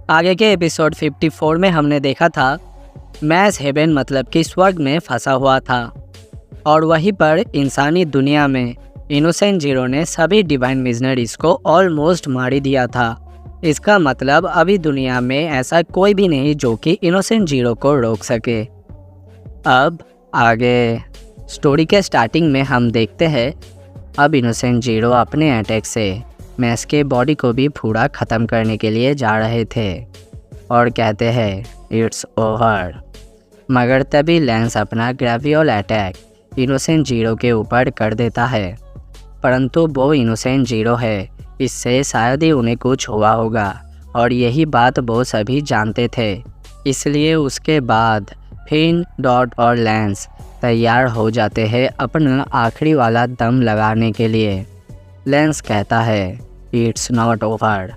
आगे के एपिसोड 54 में हमने देखा था मैस हेवन मतलब कि स्वर्ग में फंसा हुआ था और वहीं पर इंसानी दुनिया में इनोसेंट जीरो ने सभी डिवाइन मिशनरीज को ऑलमोस्ट मार ही दिया था। इसका मतलब अभी दुनिया में ऐसा कोई भी नहीं जो कि इनोसेंट जीरो को रोक सके। अब आगे स्टोरी के स्टार्टिंग में हम देखते हैं अब इनोसेंट जीरो अपने अटैक से मैस के बॉडी को भी पूरा ख़त्म करने के लिए जा रहे थे और कहते हैं इट्स ओवर। मगर तभी लेंस अपना ग्रेवियोल अटैक इनोसेंट जीरो के ऊपर कर देता है, परंतु वो इनोसेंट जीरो है, इससे शायद ही उन्हें कुछ हुआ होगा और यही बात वो सभी जानते थे। इसलिए उसके बाद फिन, डॉट और लेंस तैयार हो जाते हैं अपना आखिरी वाला दम लगाने के लिए। लेंस कहता है it's not over.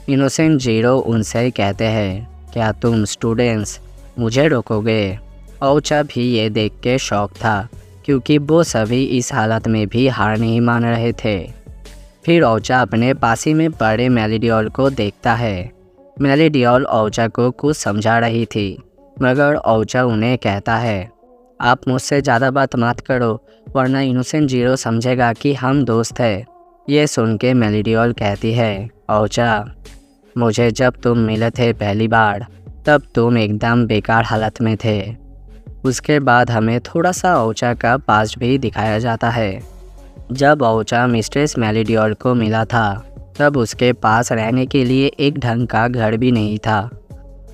Innocent zero उनसे कहते हैं क्या तुम स्टूडेंट्स मुझे रोकोगे? ओचा भी ये देख के शौक था क्योंकि वो सभी इस हालत में भी हार नहीं मान रहे थे। फिर ओचा अपने पास ही में पड़े मेलिडियोल को देखता है। मेलिडियोल ओचा को कुछ समझा रही थी, मगर ओचा उन्हें कहता है आप मुझसे ज़्यादा बात मत करो वरना इनोसेंट जीरो समझेगा कि हम दोस्त हैं। ये सुन के मेलिडियोल कहती है ओचा, मुझे जब तुम मिले थे पहली बार तब तुम एकदम बेकार हालत में थे। उसके बाद हमें थोड़ा सा ओचा का पास्ट भी दिखाया जाता है। जब ओचा मिस्ट्रेस मेलिडियोल को मिला था तब उसके पास रहने के लिए एक ढंग का घर भी नहीं था।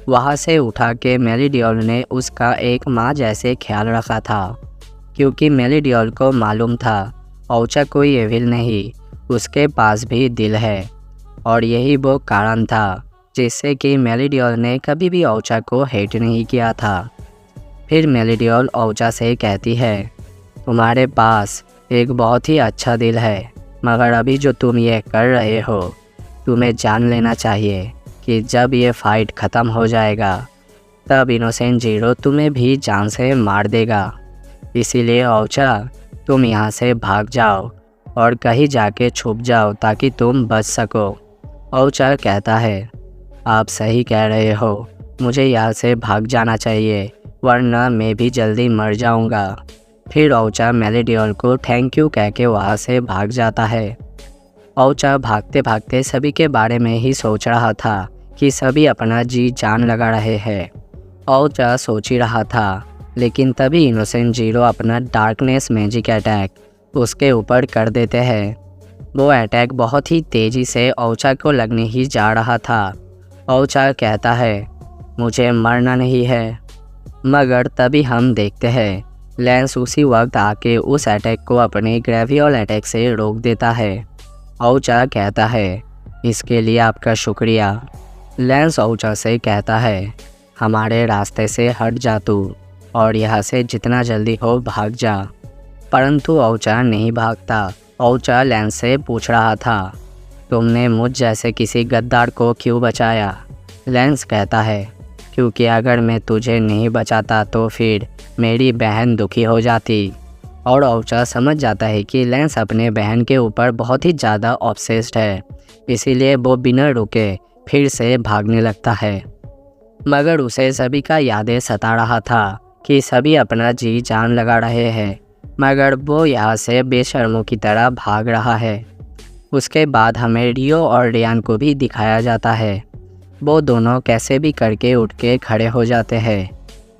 वहाँ से उठा के मेलिडियोल ने उसका एक माँ जैसे ख्याल रखा था, क्योंकि मेलिडियोल को मालूम था ओचा कोई एविल नहीं, उसके पास भी दिल है और यही वो कारण था जिससे कि मेलिडियोल ने कभी भी ओचा को हेट नहीं किया था। फिर मेलिडियोल ओचा से कहती है तुम्हारे पास एक बहुत ही अच्छा दिल है, मगर अभी जो तुम ये कर रहे हो तुम्हें जान लेना चाहिए कि जब ये फाइट ख़त्म हो जाएगा तब इनोसेंट जीरो तुम्हें भी जान से मार देगा। इसीलिए ओचा तुम यहाँ से भाग जाओ और कहीं जाके छुप जाओ ताकि तुम बच सको। ओचा कहता है आप सही कह रहे हो, मुझे यहाँ से भाग जाना चाहिए वरना मैं भी जल्दी मर जाऊँगा। फिर ओचा मेलिडियोल को थैंक यू कह के वहाँ से भाग जाता है। ओचा भागते भागते सभी के बारे में ही सोच रहा था कि सभी अपना जी जान लगा रहे हैं। ओचा सोच ही रहा था, लेकिन तभी इनोसेंट जीरो अपना डार्कनेस मैजिक अटैक उसके ऊपर कर देते हैं। वो अटैक बहुत ही तेज़ी से ओचा को लगने ही जा रहा था। ओचा कहता है मुझे मरना नहीं है, मगर तभी हम देखते हैं लेंस उसी वक्त आके उस अटैक को अपने ग्रेवियोल अटैक से रोक देता है। ओचा कहता है इसके लिए आपका शुक्रिया। लेंस ओचा से कहता है हमारे रास्ते से हट जा तू और यहाँ से जितना जल्दी हो भाग जा। परंतु ओचा नहीं भागता। ओचा लेंस से पूछ रहा था तुमने मुझ जैसे किसी गद्दार को क्यों बचाया? लेंस कहता है क्योंकि अगर मैं तुझे नहीं बचाता तो फिर मेरी बहन दुखी हो जाती। और ओचा समझ जाता है कि लेंस अपने बहन के ऊपर बहुत ही ज़्यादा ऑब्सेस्ड है, इसीलिए वो बिना रुके फिर से भागने लगता है। मगर उसे सभी का यादें सता रहा था कि सभी अपना जी जान लगा रहे हैं, मगर वो यहाँ से बेशर्मों की तरह भाग रहा है। उसके बाद हमें रियो और रियान को भी दिखाया जाता है। वो दोनों कैसे भी करके उठ के खड़े हो जाते हैं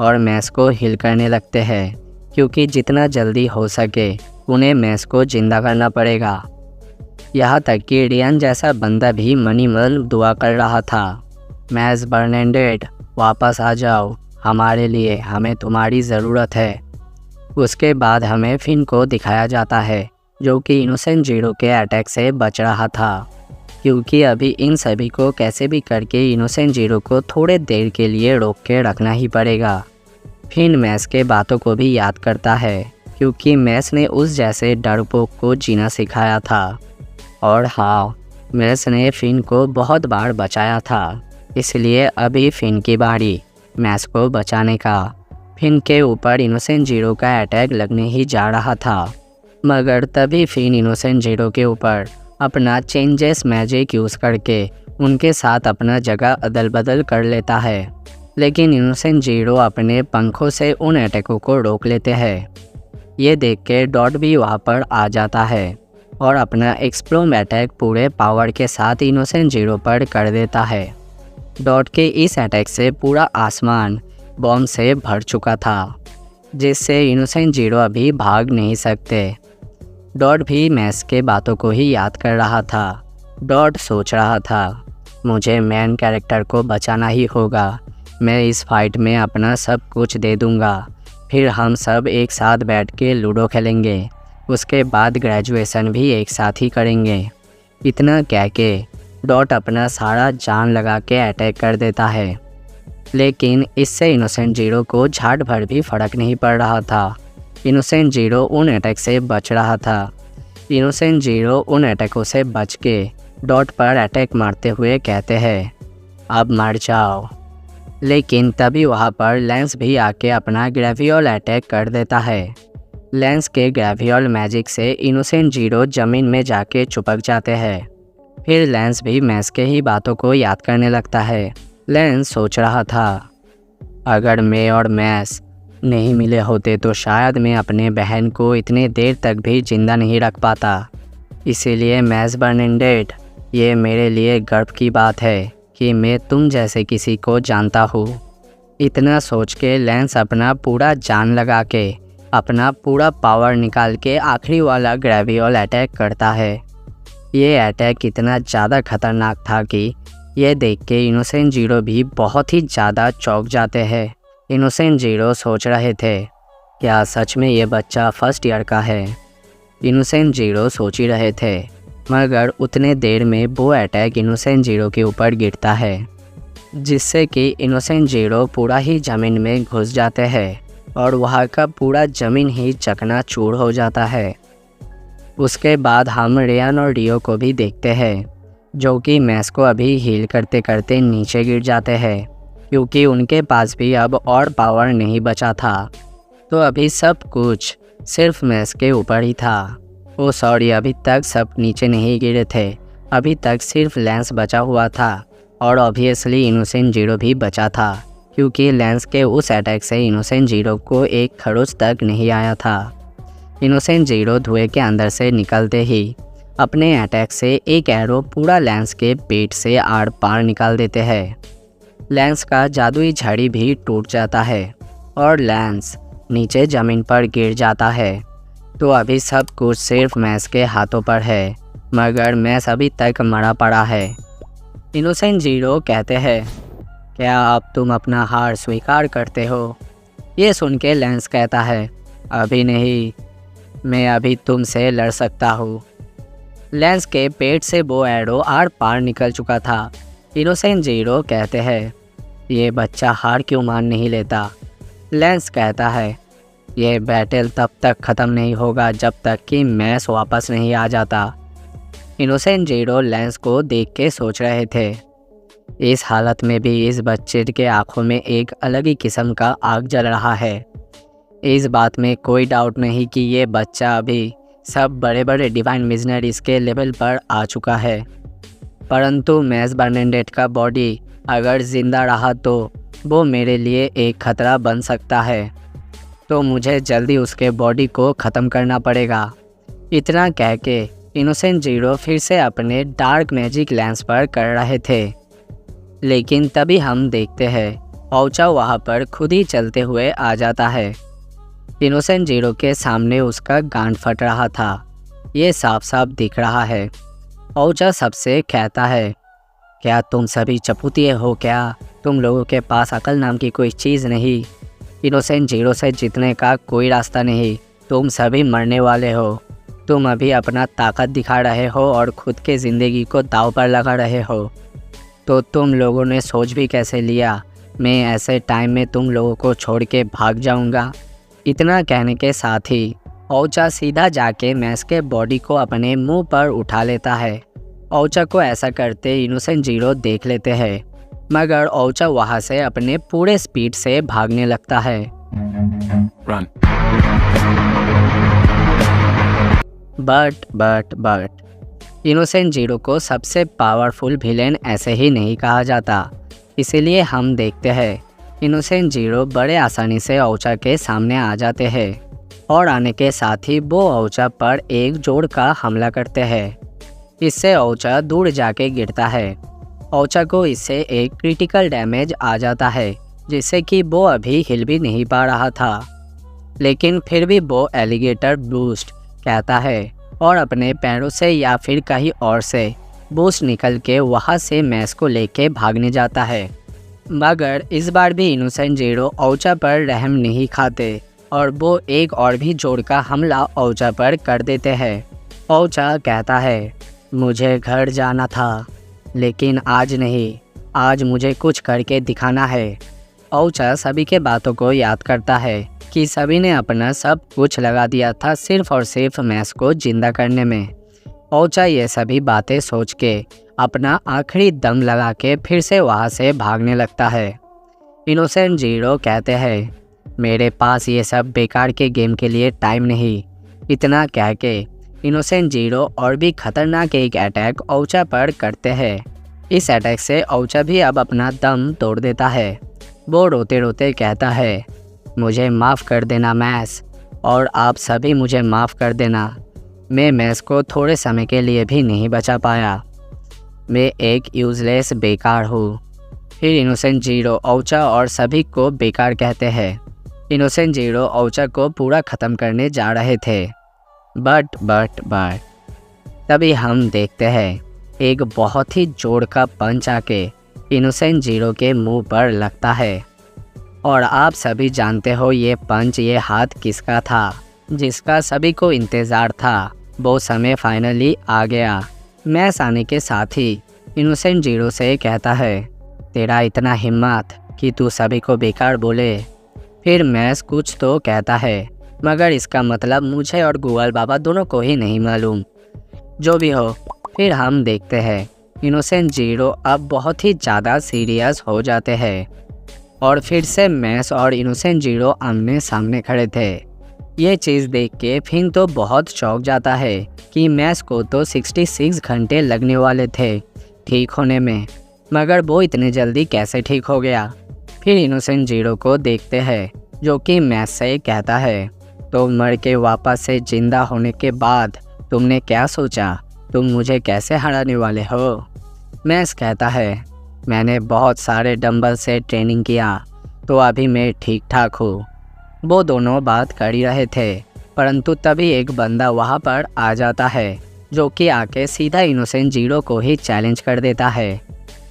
और मैस को हिल करने लगते हैं, क्योंकि जितना जल्दी हो सके उन्हें मैस को जिंदा करना पड़ेगा। यहाँ तक कि रियान जैसा बंदा भी मनी मन दुआ कर रहा था मैस बर्नांडेड वापस आ जाओ हमारे लिए, हमें तुम्हारी ज़रूरत है। उसके बाद हमें फिन को दिखाया जाता है जो कि इनोसेंट जीरो के अटैक से बच रहा था, क्योंकि अभी इन सभी को कैसे भी करके इनोसेंट जीरो को थोड़े देर के लिए रोक के रखना ही पड़ेगा। फिन मैस के बातों को भी याद करता है, क्योंकि मैस ने उस जैसे डरपोक को जीना सिखाया था। और हाँ, मैस ने फिन को बहुत बार बचाया था, इसलिए अभी फिन की बारी मैस को बचाने का। फिन के ऊपर इनोसेंट जीरो का अटैक लगने ही जा रहा था, मगर तभी फिन इनोसेंट जीरो के ऊपर अपना चेंजेस मैजिक यूज़ करके उनके साथ अपना जगह अदल बदल कर लेता है, लेकिन इनोसेंट जीरो अपने पंखों से उन अटैकों को रोक लेते हैं। ये देख के डॉट भी वहाँ पर आ जाता है और अपना एक्सप्लोम अटैक पूरे पावर के साथ इनोसेंट जीरो पर कर देता है। डॉट के इस अटैक से पूरा आसमान बॉम्ब से भर चुका था, जिससे इनोसेंट जीरो अभी भाग नहीं सकते। डॉट भी मैस के बातों को ही याद कर रहा था। डॉट सोच रहा था, मुझे मेन कैरेक्टर को बचाना ही होगा। मैं इस फाइट में अपना सब कुछ दे दूंगा, फिर हम सब एक साथ बैठ के लूडो खेलेंगे, उसके बाद ग्रेजुएशन भी एक साथ ही करेंगे। इतना कह के डॉट अपना सारा जान लगा के अटैक कर देता है, लेकिन इससे इनोसेंट जीरो को झाट भर भी फर्क नहीं पड़ रहा था। इनोसेंट जीरो उन अटैक से बच रहा था। इनोसेंट जीरो उन अटैकों से बच के डॉट पर अटैक मारते हुए कहते हैं, अब मर जाओ। लेकिन तभी वहाँ पर लेंस भी आके अपना ग्रेवियोल अटैक कर देता है। लेंस के ग्रेवियोल मैजिक से इनोसेंट जीरो ज़मीन में जाके चिपक जाते हैं। फिर लेंस भी मैस के ही बातों को याद करने लगता है। लेंस सोच रहा था, अगर मैं और मैस नहीं मिले होते तो शायद मैं अपने बहन को इतने देर तक भी जिंदा नहीं रख पाता। इसीलिए मैस बर्नाडेट, ये मेरे लिए गर्व की बात है कि मैं तुम जैसे किसी को जानता हूँ। इतना सोच के लेंस अपना पूरा जान लगा के अपना पूरा पावर निकाल के आखिरी वाला ग्रेवियोल अटैक करता है। ये अटैक इतना ज़्यादा खतरनाक था कि ये देख के इनोसेंट जीरो भी बहुत ही ज़्यादा चौंक जाते हैं। इनोसेंट जीरो सोच रहे थे, क्या सच में ये बच्चा फर्स्ट ईयर का है? इनोसेंट जीरो सोच ही रहे थे, मगर उतने देर में वो अटैक इनोसेंट जीरो के ऊपर गिरता है, जिससे कि इनोसेंट जीरो पूरा ही ज़मीन में घुस जाते हैं और वहाँ का पूरा ज़मीन ही चकनाचूर हो जाता है। उसके बाद हम रेयान और रियो को भी देखते हैं, जो कि मैस को अभी हील करते करते नीचे गिर जाते हैं, क्योंकि उनके पास भी अब और पावर नहीं बचा था। तो अभी सब कुछ सिर्फ मैस के ऊपर ही था। ओ सॉरी, अभी तक सब नीचे नहीं गिरे थे, अभी तक सिर्फ लेंस बचा हुआ था और ऑब्वियसली इनोसेंट जीरो भी बचा था, क्योंकि लेंस के उस अटैक से इनोसेंट जीरो को एक खरोच तक नहीं आया था। इनोसेंट जीरो धुएं के अंदर से निकलते ही अपने अटैक से एक एरो पूरा लेंस के पेट से आर पार निकाल देते हैं। लेंस का जादुई झड़ी भी टूट जाता है और लेंस नीचे ज़मीन पर गिर जाता है। तो अभी सब कुछ सिर्फ मैस के हाथों पर है, मगर मैस अभी तक मरा पड़ा है। इनोसेंट जीरो कहते हैं, क्या अब तुम अपना हार स्वीकार करते हो? ये सुन के लेंस कहता है, अभी नहीं, मैं अभी तुमसे लड़ सकता हूँ। लेंस के पेट से वो एरो आर पार निकल चुका था। इनोसेंट जीरो कहते हैं, ये बच्चा हार क्यों मान नहीं लेता? लेंस कहता है, ये बैटल तब तक ख़त्म नहीं होगा जब तक कि मैस वापस नहीं आ जाता। इनोसेंट जीरो लेंस को देख के सोच रहे थे, इस हालत में भी इस बच्चे के आंखों में एक अलग ही किस्म का आग जल रहा है। इस बात में कोई डाउट नहीं कि ये बच्चा अभी सब बड़े बड़े डिवाइन मिशनरीज के लेवल पर आ चुका है, परंतु मैस बर्नाडेट का बॉडी अगर ज़िंदा रहा तो वो मेरे लिए एक ख़तरा बन सकता है, तो मुझे जल्दी उसके बॉडी को ख़त्म करना पड़ेगा। इतना कह के इनोसेंट जीरो फिर से अपने डार्क मैजिक लेंस पर कर रहे थे, लेकिन तभी हम देखते हैं औचा वहाँ पर खुद ही चलते हुए आ जाता है। इनोसेंट जीरो के सामने उसका गांड फट रहा था, ये साफ साफ दिख रहा है। औचा सबसे कहता है, क्या तुम सभी चपुतिए हो क्या? तुम लोगों के पास अकल नाम की कोई चीज़ नहीं। इनोसेंट जीरो से जीतने का कोई रास्ता नहीं, तुम सभी मरने वाले हो। तुम अभी अपना ताकत दिखा रहे हो और ख़ुद के ज़िंदगी को दांव पर लगा रहे हो, तो तुम लोगों ने सोच भी कैसे लिया मैं ऐसे टाइम में तुम लोगों को छोड़ के भाग जाऊंगा? इतना कहने के साथ ही औचा सीधा जाके मैस के बॉडी को अपने मुंह पर उठा लेता है। औचा को ऐसा करते इनोसेंट जीरो देख लेते हैं, मगर औचा वहाँ से अपने पूरे स्पीड से भागने लगता है। बट इनोसेंट जीरो को सबसे पावरफुल विलेन ऐसे ही नहीं कहा जाता। इसीलिए हम देखते हैं इनोसेंट जीरो बड़े आसानी से ओचा के सामने आ जाते हैं और आने के साथ ही वो ओचा पर एक जोड़ का हमला करते हैं। इससे ओचा दूर जाके गिरता है। ओचा को इससे एक क्रिटिकल डैमेज आ जाता है, जिससे कि वो अभी हिल भी नहीं पा रहा था। लेकिन फिर भी वो एलिगेटर बूस्ट कहता है और अपने पैरों से या फिर कहीं और से बूस्ट निकल के वहाँ से मैस को लेके भागने जाता है। मगर इस बार भी इनोसेंट जीरो ओचा पर रहम नहीं खाते और वो एक और भी जोड़ का हमला ओचा पर कर देते हैं। ओचा कहता है, मुझे घर जाना था लेकिन आज नहीं, आज मुझे कुछ करके दिखाना है। ओचा सभी के बातों को याद करता है कि सभी ने अपना सब कुछ लगा दिया था सिर्फ और सिर्फ मैस को जिंदा करने में। ओचा ये सभी बातें सोच के अपना आखिरी दम लगा के फिर से वहाँ से भागने लगता है। इनोसेंट जीरो कहते हैं, मेरे पास ये सब बेकार के गेम के लिए टाइम नहीं। इतना कह के इनोसेंट जीरो और भी खतरनाक एक अटैक ओचा पर करते हैं। इस अटैक से ओचा भी अब अपना दम तोड़ देता है। वो रोते रोते कहता है, मुझे माफ़ कर देना मैस, और आप सभी मुझे माफ़ कर देना। मैं मैस को थोड़े समय के लिए भी नहीं बचा पाया। मैं एक यूज़लेस बेकार हूँ। फिर इनोसेंट जीरो ओचा और सभी को बेकार कहते हैं। इनोसेंट जीरो ओचा को पूरा ख़त्म करने जा रहे थे। बट तभी हम देखते हैं एक बहुत ही जोर का पंच आके इनोसेंट जीरो के मुंह पर लगता है। और आप सभी जानते हो ये पंच, ये हाथ किसका था, जिसका सभी को इंतज़ार था। वो समय फाइनली आ गया। मैस आने के साथ ही इनोसेंट जीरो से कहता है, तेरा इतना हिम्मत कि तू सभी को बेकार बोले। फिर मैस कुछ तो कहता है, मगर इसका मतलब मुझे और गूगल बाबा दोनों को ही नहीं मालूम। जो भी हो, फिर हम देखते हैं इनोसेंट जीरो अब बहुत ही ज़्यादा सीरियस हो जाते हैं और फिर से मैस और इनोसेंट जीरो आमने सामने खड़े थे। ये चीज़ देख के फिन तो बहुत चौंक जाता है कि मैस को तो 66 घंटे लगने वाले थे ठीक होने में, मगर वो इतने जल्दी कैसे ठीक हो गया। फिर इनोसेंट जीरो को देखते हैं जो कि मैस से कहता है, तो मर के वापस से जिंदा होने के बाद तुमने क्या सोचा, तुम मुझे कैसे हराने वाले हो। मैस कहता है, मैंने बहुत सारे डंबल से ट्रेनिंग किया तो अभी मैं ठीक ठाक हूँ। वो दोनों बात कर ही रहे थे, परंतु तभी एक बंदा वहाँ पर आ जाता है जो कि आके सीधा इनोसेंट जीरो को ही चैलेंज कर देता है,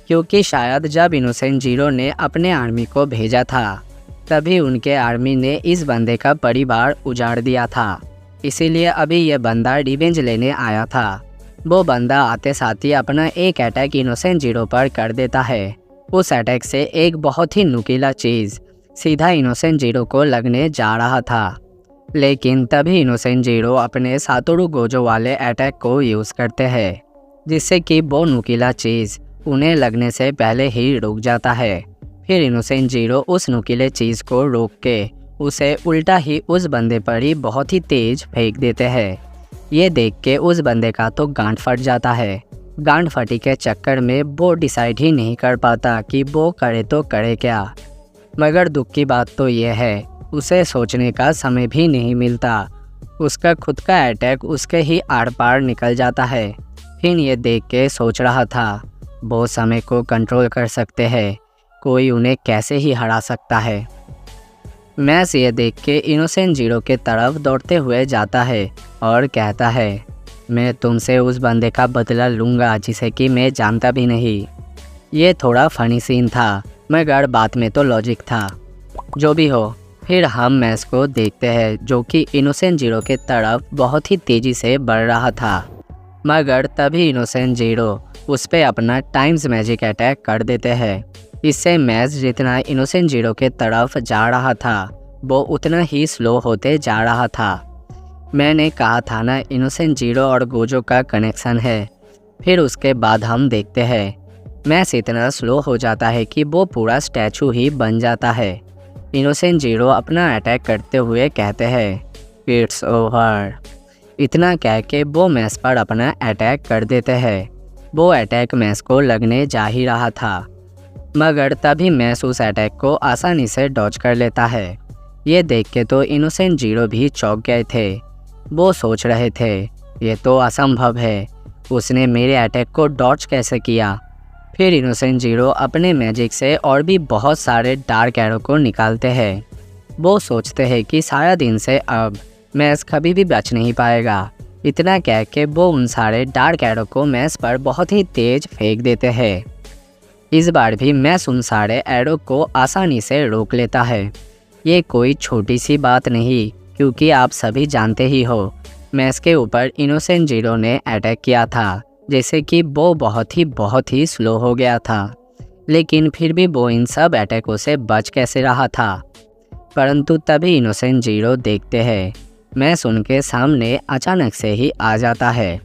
क्योंकि शायद जब इनोसेंट जीरो ने अपने आर्मी को भेजा था तभी उनके आर्मी ने इस बंदे का परिवार उजाड़ दिया था। इसीलिए अभी ये बंदा रिवेंज लेने आया था। वो बंदा आते साथ ही अपना एक अटैक इनोसेंट जीरो पर कर देता है। उस अटैक से एक बहुत ही नुकीला चीज़ सीधा इनोसेंट जीरो को लगने जा रहा था, लेकिन तभी इनोसेंट जीरो अपने सातोरु गोजो वाले अटैक को यूज़ करते हैं, जिससे कि वो नुकीला चीज़ उन्हें लगने से पहले ही रुक जाता है। फिर इनोसेंट जीरो उस नुकीले चीज़ को रोक के उसे उल्टा ही उस बंदे पर ही बहुत ही तेज फेंक देते हैं। ये देख के उस बंदे का तो गांठ फट जाता है। गांठ फटी के चक्कर में वो डिसाइड ही नहीं कर पाता कि वो करे तो करे क्या। मगर दुख की बात तो यह है, उसे सोचने का समय भी नहीं मिलता। उसका खुद का अटैक उसके ही आर पार निकल जाता है। फिर ये देख के सोच रहा था, वो समय को कंट्रोल कर सकते हैं, कोई उन्हें कैसे ही हरा सकता है। मैस ये देख के इनोसेंट जीरो के तरफ दौड़ते हुए जाता है और कहता है, मैं तुमसे उस बंदे का बदला लूँगा जिसे कि मैं जानता भी नहीं। ये थोड़ा फनी सीन था, मगर बात में तो लॉजिक था। जो भी हो, फिर हम मैस को देखते हैं जो कि इनोसेंट जीरो के तरफ बहुत ही तेज़ी से बढ़ रहा था, मगर तभी इनोसेंट जीरो उस पर अपना टाइम्स मैजिक अटैक कर देते हैं। इससे मैस जितना इनोसेंट जीरो के तरफ जा रहा था वो उतना ही स्लो होते जा रहा था। मैंने कहा था ना, इनोसेंट जीरो और गोजो का कनेक्शन है। फिर उसके बाद हम देखते हैं मैस इतना स्लो हो जाता है कि वो पूरा स्टैचू ही बन जाता है। इनोसेंट जीरो अपना अटैक करते हुए कहते हैं, इट्स ओवर। इतना कह के वो मैस पर अपना अटैक कर देते हैं। वो अटैक मैस को लगने जा ही रहा था, मगर तभी मैस उस अटैक को आसानी से डॉज कर लेता है। ये देख के तो इनोसेंट जीरो भी चौंक गए थे। वो सोच रहे थे, ये तो असंभव है, उसने मेरे अटैक को डॉज कैसे किया। फिर इनोसेंट जीरो अपने मैजिक से और भी बहुत सारे डार्क एरो को निकालते हैं। वो सोचते हैं कि सारा दिन से अब मैस कभी भी बच नहीं पाएगा। इतना कह के वो उन सारे डार्क एरो को मैस पर बहुत ही तेज फेंक देते हैं। इस बार भी मैस उन सारे एरो को आसानी से रोक लेता है। ये कोई छोटी सी बात नहीं, क्योंकि आप सभी जानते ही हो मैस के ऊपर इनोसेंट जीरो ने अटैक किया था, जैसे कि वो बहुत ही स्लो हो गया था। लेकिन फिर भी वो इन सब अटैकों से बच कैसे रहा था। परंतु तभी इनोसेंट जीरो देखते हैं मैस उनके सामने अचानक से ही आ जाता है।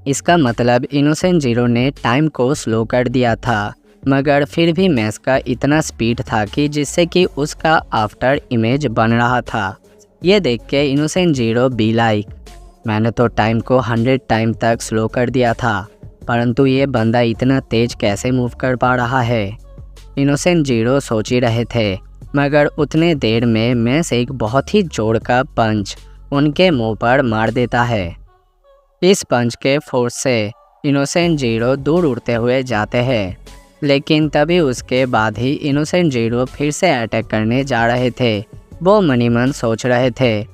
इसका मतलब इनोसेंट जीरो ने टाइम को स्लो कर दिया था, मगर फिर भी मैस का इतना स्पीड था कि जिससे कि उसका आफ्टर इमेज बन रहा था। ये देख के इनोसेंट जीरो बी लाइक, मैंने तो टाइम को 100 टाइम तक स्लो कर दिया था, परंतु ये बंदा इतना तेज कैसे मूव कर पा रहा है। इनोसेंट जीरो सोच ही रहे थे, मगर उतने देर में मैस एक बहुत ही जोर का पंच उनके मुंह पर मार देता है। इस पंच के फोर्स से इनोसेंट जीरो दूर उड़ते हुए जाते हैं, लेकिन तभी उसके बाद ही इनोसेंट जीरो फिर से अटैक करने जा रहे थे। वो मनी मन सोच रहे थे,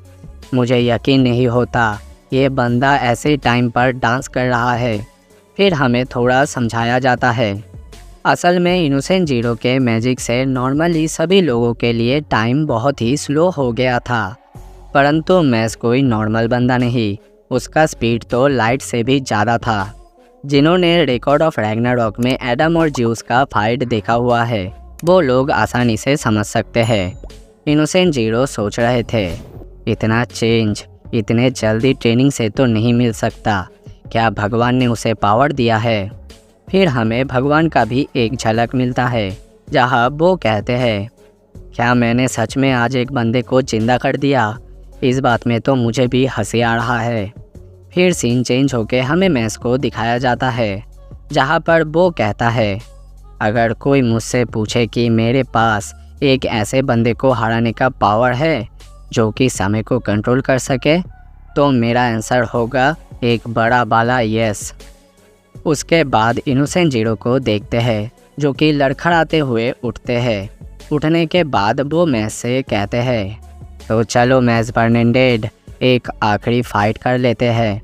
मुझे यकीन नहीं होता ये बंदा ऐसे टाइम पर डांस कर रहा है। फिर हमें थोड़ा समझाया जाता है। असल में इनोसेंट जीरो के मैजिक से नॉर्मली सभी लोगों के लिए टाइम बहुत ही स्लो हो गया था, परंतु मैस कोई नॉर्मल बंदा नहीं, उसका स्पीड तो लाइट से भी ज़्यादा था। जिन्होंने रिकॉर्ड ऑफ रैग्नारॉक में एडम और ज्यूस का फाइट देखा हुआ है, वो लोग आसानी से समझ सकते हैं। इनोसेंट जीरो सोच रहे थे, इतना चेंज इतने जल्दी ट्रेनिंग से तो नहीं मिल सकता, क्या भगवान ने उसे पावर दिया है। फिर हमें भगवान का भी एक झलक मिलता है, जहाँ वो कहते हैं, क्या मैंने सच में आज एक बंदे को जिंदा कर दिया। इस बात में तो मुझे भी हंसी आ रहा है। फिर सीन चेंज होके हमें मैस को दिखाया जाता है, जहाँ पर वो कहता है, अगर कोई मुझसे पूछे कि मेरे पास एक ऐसे बंदे को हराने का पावर है जो कि समय को कंट्रोल कर सके, तो मेरा आंसर होगा एक बड़ा वाला यस। उसके बाद इनोसेंट जीरो को देखते हैं, जो कि लड़खड़ाते हुए उठते हैं। उठने के बाद वो मैस से कहते हैं, तो चलो मैस बर्नेडेड, एक आखिरी फाइट कर लेते हैं।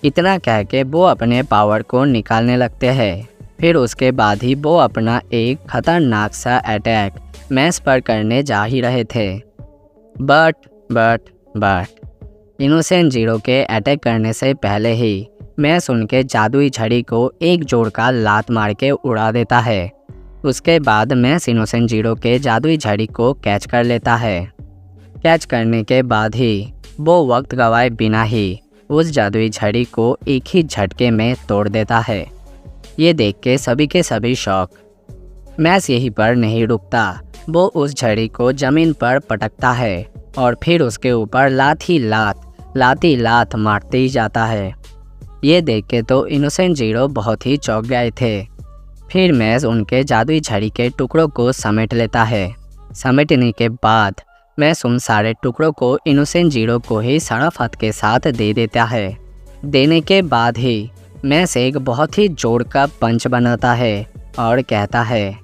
इतना कह के वो अपने पावर को निकालने लगते हैं। फिर उसके बाद ही वो अपना एक खतरनाक सा अटैक मैस पर करने जा ही रहे थे। बट इनोसेंट जीरो के अटैक करने से पहले ही मैस उनके जादुई छड़ी को एक जोर का लात मार के उड़ा देता है। उसके बाद मैस इनोसेंट जीरो के जादुई छड़ी को कैच कर लेता है। कैच करने के बाद ही वो वक्त गवाए बिना ही उस जादुई छड़ी को एक ही झटके में तोड़ देता है। ये देख के सभी के सभी शॉक। मैस यहीं पर नहीं रुकता, वो उस छड़ी को ज़मीन पर पटकता है और फिर उसके ऊपर लाती लात मारते ही जाता है। ये देख के तो इनोसेंट जीरो बहुत ही चौंक गए थे। फिर मैस उनके जादुई छड़ी के टुकड़ों को समेट लेता है। समेटने के बाद मैस उन सारे टुकड़ों को इनोसेंट जीरो को ही शराफत के साथ दे देता है। देने के बाद ही मैस एक बहुत ही जोर का पंच बनाता है और कहता है,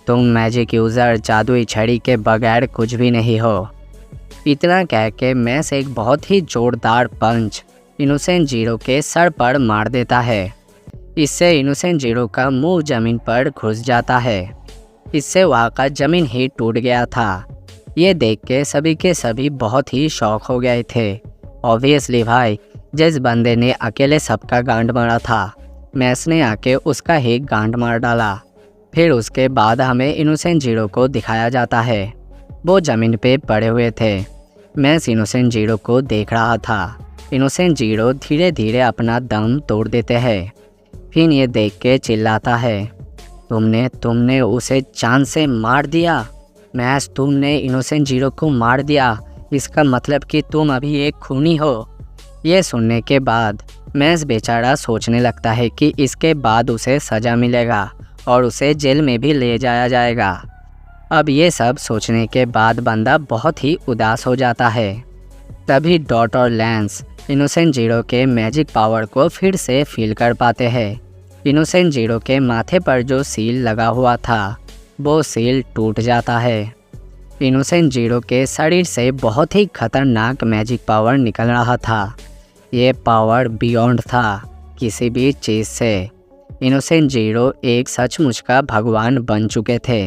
तुम मैजिक यूज़र जादुई छड़ी के बगैर कुछ भी नहीं हो। इतना कह के मैस एक बहुत ही जोरदार पंच इनोसेंट जीरो के सर पर मार देता है। इससे इनोसेंट जीरो का मुंह ज़मीन पर घुस जाता है। इससे वहाँ का ज़मीन ही टूट गया था। ये देख के सभी बहुत ही शॉक हो गए थे। ऑब्वियसली भाई, जिस बंदे ने अकेले सबका गांड मारा था, मैस ने आके उसका ही गांड मार डाला। फिर उसके बाद हमें इनोसेंट जीरो को दिखाया जाता है। वो ज़मीन पे पड़े हुए थे। मैस इनोसेंट जीरो को देख रहा था। इनोसेंट जीरो धीरे धीरे अपना दम तोड़ देते हैं। फिर ये देख के चिल्लाता है, तुमने उसे जान से मार दिया। मैस, तुमने इनोसेंट जीरो को मार दिया, इसका मतलब कि तुम अभी एक खूनी हो। ये सुनने के बाद मैस बेचारा सोचने लगता है कि इसके बाद उसे सज़ा मिलेगा और उसे जेल में भी ले जाया जाएगा। अब ये सब सोचने के बाद बंदा बहुत ही उदास हो जाता है। तभी डॉट और लैंस इनोसेंट जीरो के मैजिक पावर को फिर से फील कर पाते हैं। इनोसेंट जीरो के माथे पर जो सील लगा हुआ था वो सील टूट जाता है। इनोसेंट जीरो के शरीर से बहुत ही खतरनाक मैजिक पावर निकल रहा था। ये पावर बियॉन्ड था किसी भी चीज़ से। इनोसेंट जीरो एक सचमुच का भगवान बन चुके थे,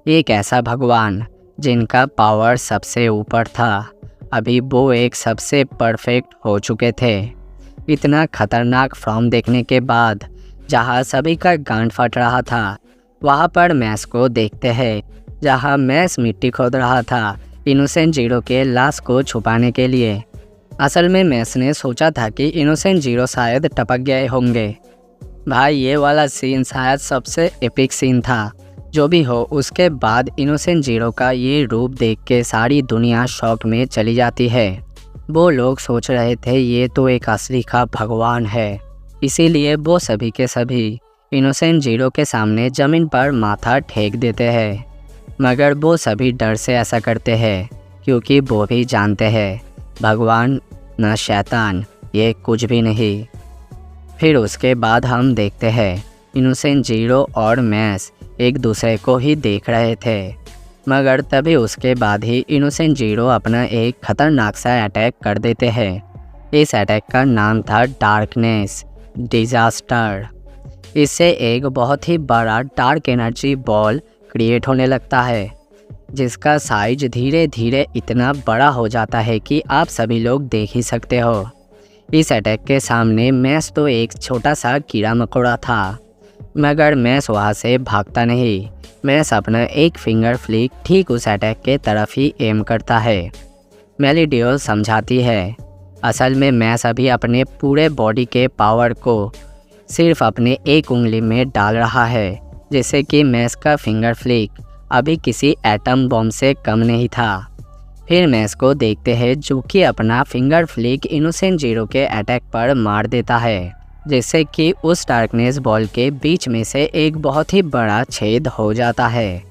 एक ऐसा भगवान जिनका पावर सबसे ऊपर था। अभी वो एक सबसे परफेक्ट हो चुके थे। इतना खतरनाक फॉर्म देखने के बाद जहाँ सभी का गांड फट रहा था, वहाँ पर मैस को देखते हैं जहाँ मैस मिट्टी खोद रहा था इनोसेंट जीरो के लाश को छुपाने के लिए। असल में मैस ने सोचा था कि इनोसेंट जीरो शायद टपक गए होंगे। भाई ये वाला सीन शायद सबसे एपिक सीन था। जो भी हो, उसके बाद इनोसेंट जीरो का ये रूप देख के सारी दुनिया शॉक में चली जाती है। वो लोग सोच रहे थे ये तो एक असली का भगवान है, इसीलिए वो सभी के सभी इनोसेंट जीरो के सामने ज़मीन पर माथा टेक देते हैं। मगर वो सभी डर से ऐसा करते हैं क्योंकि वो भी जानते हैं भगवान न शैतान, ये कुछ भी नहीं। फिर उसके बाद हम देखते हैं इनोसेंट जीरो और मैस एक दूसरे को ही देख रहे थे। मगर तभी उसके बाद ही इनोसेंट जीरो अपना एक खतरनाक सा अटैक कर देते हैं। इस अटैक का नाम था डार्कनेस डिजास्टर। इससे एक बहुत ही बड़ा डार्क एनर्जी बॉल क्रिएट होने लगता है, जिसका साइज धीरे धीरे इतना बड़ा हो जाता है कि आप सभी लोग देख ही सकते हो। इस अटैक के सामने मैस तो एक छोटा सा कीड़ा मकोड़ा था, मगर मैस वहाँ से भागता नहीं। मैस अपना एक फिंगर फ्लिक ठीक उस अटैक के तरफ ही एम करता है। मेलिडियो समझाती है असल में मैस अभी अपने पूरे बॉडी के पावर को सिर्फ अपने एक उंगली में डाल रहा है, जैसे कि मैस का फिंगर फ्लिक अभी किसी एटम बॉम्ब से कम नहीं था। फिर मैस को देखते हैं जो कि अपना फिंगर फ्लिक इनोसेंट जीरो के अटैक पर मार देता है, जिससे कि उस डार्कनेस बॉल के बीच में से एक बहुत ही बड़ा छेद हो जाता है।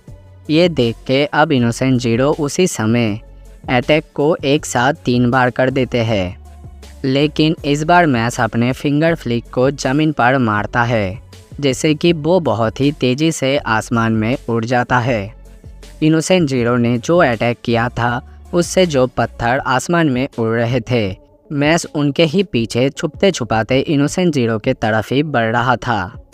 ये देख के अब इनोसेंट जीरो उसी समय अटैक को एक साथ 3 बार कर देते हैं, लेकिन इस बार मैस अपने फिंगर फ्लिक को ज़मीन पर मारता है, जैसे कि वो बहुत ही तेज़ी से आसमान में उड़ जाता है। इनोसेंट जीरो ने जो अटैक किया था उससे जो पत्थर आसमान में उड़ रहे थे, मैस उनके ही पीछे छुपते छुपाते इनोसेंट जीरो के तरफ ही बढ़ रहा था।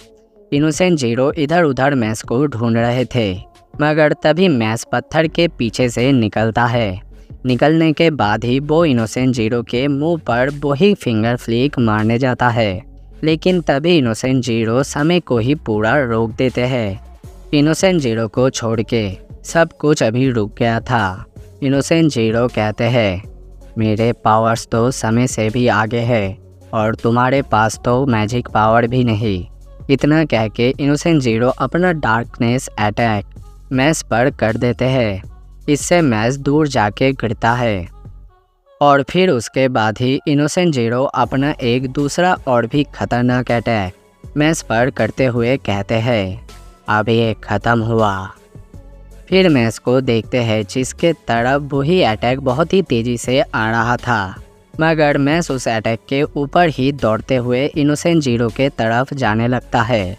इनोसेंट जीरो इधर उधर मैस को ढूंढ रहे थे, मगर तभी मैस पत्थर के पीछे से निकलता है। निकलने के बाद ही वो इनोसेंट जीरो के मुंह पर वही फिंगर फ्लिक मारने जाता है, लेकिन तभी इनोसेंट जीरो समय को ही पूरा रोक देते हैं। इनोसेंट जीरो को छोड़ के सब कुछ अभी रुक गया था। इनोसेंट जीरो कहते हैं मेरे पावर्स तो समय से भी आगे है और तुम्हारे पास तो मैजिक पावर भी नहीं। इतना कह के इनोसेंट जीरो अपना डार्कनेस अटैक मैस पर कर देते हैं। इससे मैस दूर जाके गिरता है और फिर उसके बाद ही इनोसेंट जीरो अपना एक दूसरा और भी खतरनाक अटैक मैस पर करते हुए कहते हैं अब ये ख़त्म हुआ। फिर मैस को देखते हैं जिसके तरफ वही अटैक बहुत ही तेज़ी से आ रहा था, मगर मैस उस अटैक के ऊपर ही दौड़ते हुए इनोसेंट जीरो के तरफ जाने लगता है।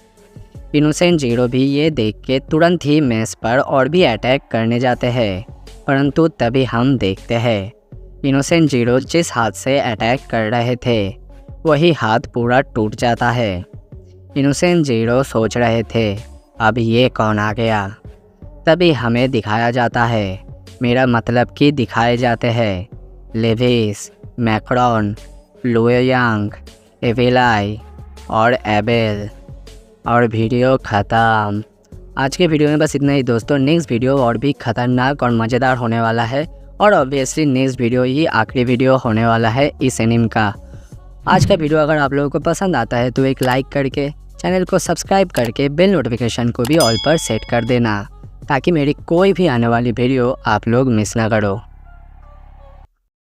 इनोसेंट जीरो भी ये देख के तुरंत ही मैस पर और भी अटैक करने जाते हैं, परंतु तभी हम देखते हैं इनोसेंट जीरो जिस हाथ से अटैक कर रहे थे वही हाथ पूरा टूट जाता है। इनोसेंट जीरो सोच रहे थे अब ये कौन आ गया। तभी हमें दिखाया जाता है, मेरा मतलब कि दिखाए जाते हैं लेविस, मैक्रॉन, लुओयांग, एविलाई और एबेल। और वीडियो ख़त्म। आज के वीडियो में बस इतना ही दोस्तों। नेक्स्ट वीडियो और भी ख़तरनाक और मज़ेदार होने वाला है और ऑब्वियसली नेक्स्ट वीडियो ही आखिरी वीडियो होने वाला है इस एनीमे का। आज का वीडियो अगर आप लोगों को पसंद आता है तो एक लाइक करके चैनल को सब्सक्राइब करके बेल नोटिफिकेशन को भी ऑल पर सेट कर देना, ताकि मेरी कोई भी आने वाली वीडियो आप लोग मिस ना करो।